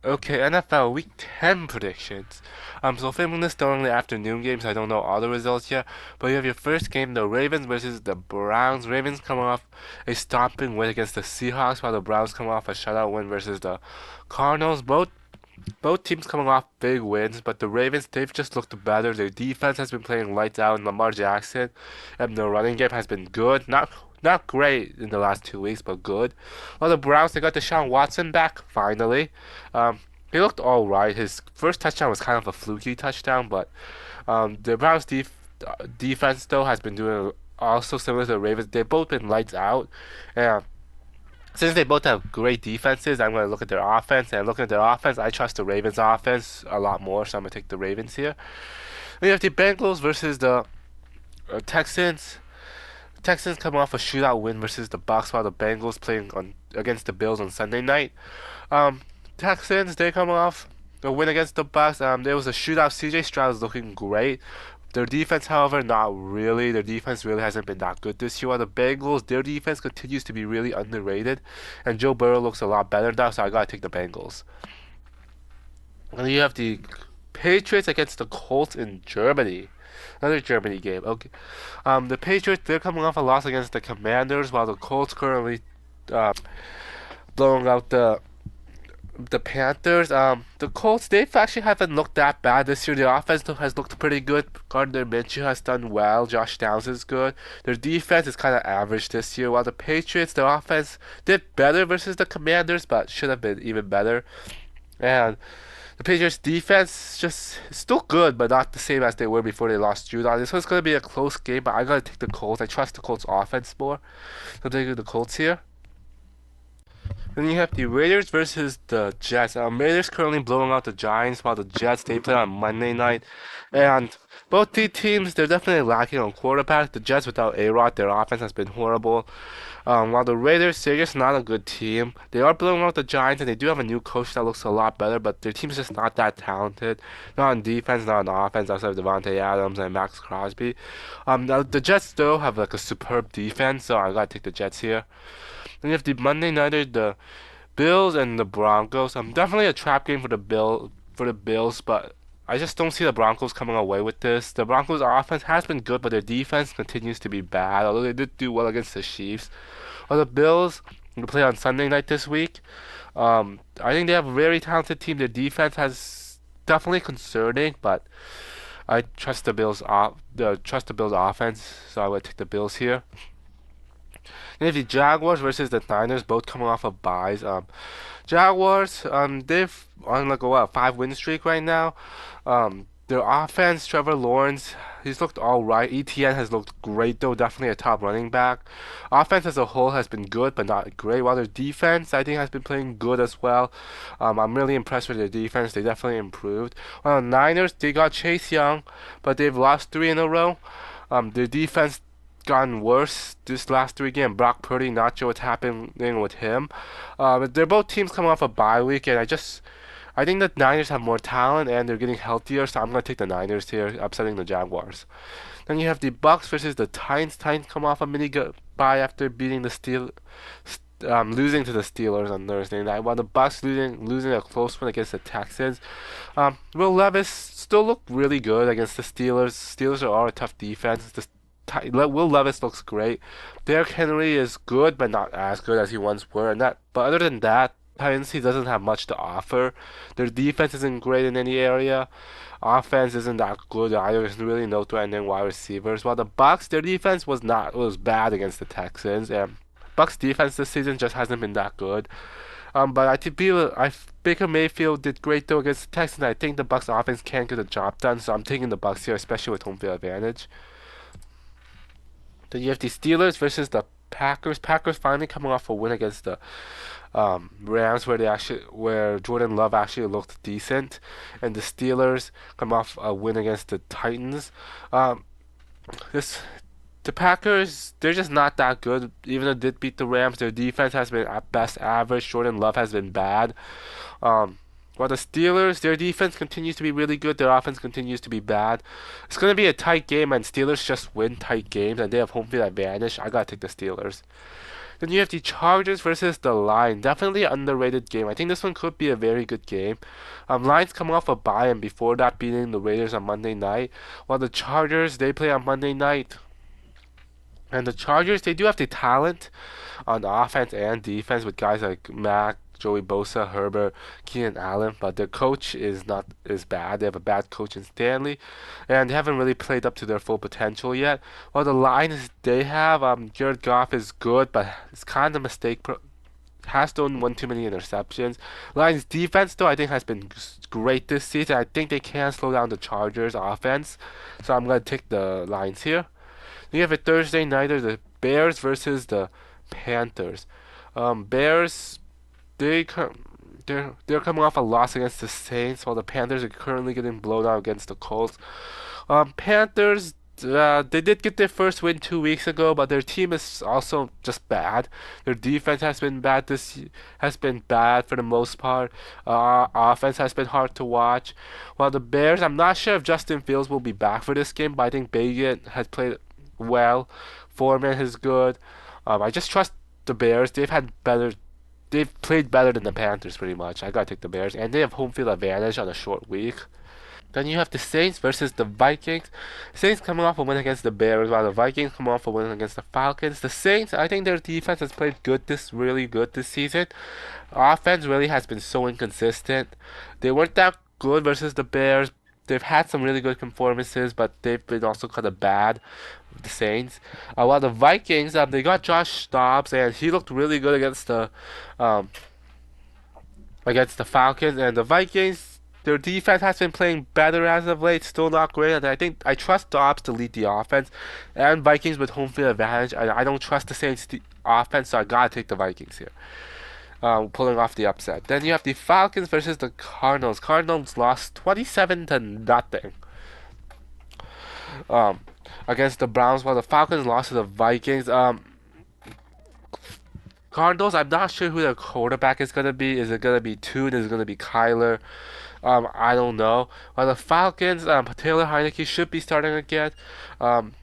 Okay, NFL Week 10 predictions. So filming this during the afternoon games, I don't know all the results yet, but you have your first game, the Ravens versus the Browns. Ravens coming off a stomping win against the Seahawks, while the Browns come off a shutout win versus the Cardinals. Both teams coming off big wins, but the Ravens, they've just looked better. Their defense has been playing lights out, and Lamar Jackson, and the running game has been good. Not great in the last 2 weeks, but good. Well, the Browns, they got Deshaun Watson back, finally. He looked all right. His first touchdown was kind of a fluky touchdown, but the Browns defense, though, has been doing also similar to the Ravens. They've both been lights out. And since they both have great defenses, I'm going to look at their offense. And looking at their offense, I trust the Ravens' offense a lot more, so I'm going to take the Ravens here. We have the Bengals versus the Texans. Texans come off a shootout win versus the Bucks, while the Bengals playing on against the Bills on Sunday night. Um, Texans, they come off a win against the Bucks. There was a shootout. CJ Stroud is looking great. Their defense, however, not really. Their defense really hasn't been that good this year. While the Bengals, their defense continues to be really underrated, and Joe Burrow looks a lot better now. So I gotta take the Bengals. And then you have the Patriots against the Colts in Germany. Another Germany game. Okay. The Patriots, they're coming off a loss against the Commanders, while the Colts currently uh, blowing out the Panthers. The Colts, they've actually haven't looked that bad this year. Their offense has looked pretty good. Gardner Minshew has done well. Josh Downs is good. Their defense is kind of average this year. While the Patriots, their offense did better versus the Commanders, but should have been even better. And the Patriots defense just still good, but not the same as they were before they lost Judon. This one's gonna be a close game, but I gotta take the Colts. I trust the Colts offense more. So I'm taking the Colts here. Then you have the Raiders versus the Jets. Raiders currently blowing out the Giants, while the Jets, they play on Monday night. And both the teams, they're definitely lacking on quarterback. The Jets without A-Rod, their offense has been horrible. While the Raiders, they're just not a good team. They are blowing out the Giants, and they do have a new coach that looks a lot better, but their team's just not that talented. Not on defense, not on offense, outside of Devontae Adams and Max Crosby. Now the Jets still have like a superb defense, so I gotta take the Jets here. Then you have the Monday nighter, the Bills and the Broncos. Definitely a trap game for the Bills, but I just don't see the Broncos coming away with this. The Broncos' offense has been good, but their defense continues to be bad. Although they did do well against the Chiefs. While the Bills, will play on Sunday night this week. I think they have a very talented team. Their defense has definitely concerning, but I trust the Bills offense, so I would take the Bills here. And if the Jaguars versus the Niners, both coming off of byes. Jaguars, they've on like a 5-win streak right now. Their offense, Trevor Lawrence, he's looked all right. ETN has looked great though, definitely a top running back. Offense as a whole has been good, but not great. While their defense, I think, has been playing good as well. I'm really impressed with their defense. They definitely improved. While Niners, they got Chase Young, but they've lost 3 in a row. Their defense gotten worse this last 3 games. Brock Purdy, not sure what's happening with him. They're both teams coming off a bye week, and I think the Niners have more talent and they're getting healthier, so I'm gonna take the Niners here, upsetting the Jaguars. Then you have the Bucks versus the Titans. Titans come off a bye after beating losing to the Steelers on Thursday night, while the Bucks losing a close one against the Texans. Will Levis still look really good against the Steelers. Steelers are all a tough defense. Will Levis looks great. Derrick Henry is good, but not as good as he once were. But other than that, Titans, he doesn't have much to offer. Their defense isn't great in any area. Offense isn't that good either. There's really no threatening wide receivers. While the Bucks, their defense was bad against the Texans. And Bucks defense this season just hasn't been that good. But Baker Mayfield did great though against the Texans. I think the Bucks offense can get the job done, so I'm taking the Bucks here, especially with home field advantage. Then you have the Steelers versus the Packers. Packers finally coming off a win against the Rams, where Jordan Love actually looked decent, and the Steelers come off a win against the Titans. Um, this the Packers, they're just not that good. Even though they did beat the Rams, their defense has been at best average. Jordan Love has been bad. Um, while the Steelers, their defense continues to be really good, their offense continues to be bad. It's going to be a tight game, and Steelers just win tight games, and they have home field advantage. I gotta take the Steelers. Then you have the Chargers versus the Lions. Definitely an underrated game. I think this one could be a very good game. Lions coming off a bye and before that beating the Raiders on Monday night. While the Chargers, they play on Monday night. And the Chargers, they do have the talent on offense and defense with guys like Mac, Joey Bosa, Herbert, Keenan Allen, but their coach is not is bad. They have a bad coach in Stanley, and they haven't really played up to their full potential yet. While the Lions they have, Jared Goff is good, but it's kind of mistake. Has thrown one too many interceptions. Lions defense though I think has been great this season. I think they can slow down the Chargers offense, so I'm gonna take the Lions here. Then you have a Thursday nighter, the Bears versus the Panthers. Bears they they're coming off a loss against the Saints, while the Panthers are currently getting blown out against the Colts. Panthers. They did get their first win 2 weeks ago, but their team is also just bad. Their defense has been bad has been bad for the most part. Offense has been hard to watch. While the Bears, I'm not sure if Justin Fields will be back for this game, but I think Bagan has played well. Foreman is good. I just trust the Bears. They've played better than the Panthers pretty much. I gotta take the Bears, and they have home field advantage on a short week. Then you have the Saints versus the Vikings. Saints coming off a win against the Bears, while the Vikings come off a win against the Falcons. The Saints, I think their defense has played really good this season. Offense really has been so inconsistent. They weren't that good versus the Bears. They've had some really good performances, but they've been also kind of bad. The Saints. While the Vikings, they got Josh Dobbs, and he looked really good um, against the Falcons and the Vikings. Their defense has been playing better as of late, still not great. And I think I trust Dobbs to lead the offense, and Vikings with home field advantage. I don't trust the Saints offense, so I gotta take the Vikings here. Pulling off the upset. Then you have the Falcons versus the Cardinals. Cardinals lost 27 to nothing. Um, Against the Browns, while the Falcons lost to the Vikings. Cardinals, I'm not sure who their quarterback is gonna be. Is it gonna be Tune? Is it gonna be Kyler? I don't know. While the Falcons, Taylor Heineke should be starting again. Um,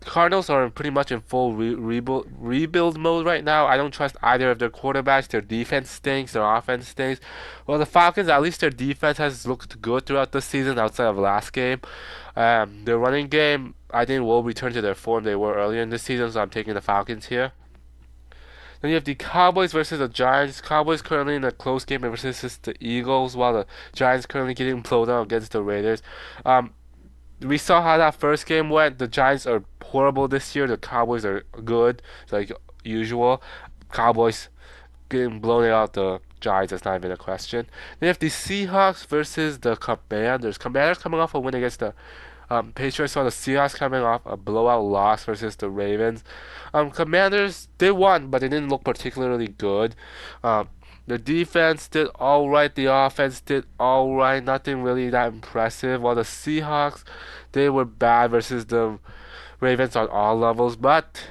Cardinals are pretty much in full rebuild mode right now. I don't trust either of their quarterbacks. Their defense stinks. Their offense stinks. Well, the Falcons, at least their defense has looked good throughout the season outside of last game. Their running game, I think, will return to their form they were earlier in the season, so I'm taking the Falcons here. Then you have the Cowboys versus the Giants. Cowboys currently in a close game versus the Eagles, while the Giants currently getting blown out against the Raiders. We saw how that first game went. The Giants are horrible this year. The Cowboys are good, like usual. Cowboys getting blown out the Giants. That's not even a question. Then you have the Seahawks versus the Commanders. Commanders coming off a win against the Patriots, saw the Seahawks coming off a blowout loss versus the Ravens. Commanders, they won, but they didn't look particularly good. The defense did all right. The offense did all right. Nothing really that impressive. While the Seahawks, they were bad versus the Ravens on all levels. But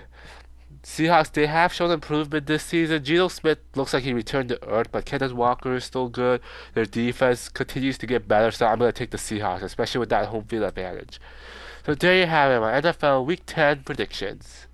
Seahawks, they have shown improvement this season. Geno Smith looks like he returned to earth, but Kenneth Walker is still good. Their defense continues to get better, so I'm going to take the Seahawks, especially with that home field advantage. So there you have it, my NFL Week 10 predictions.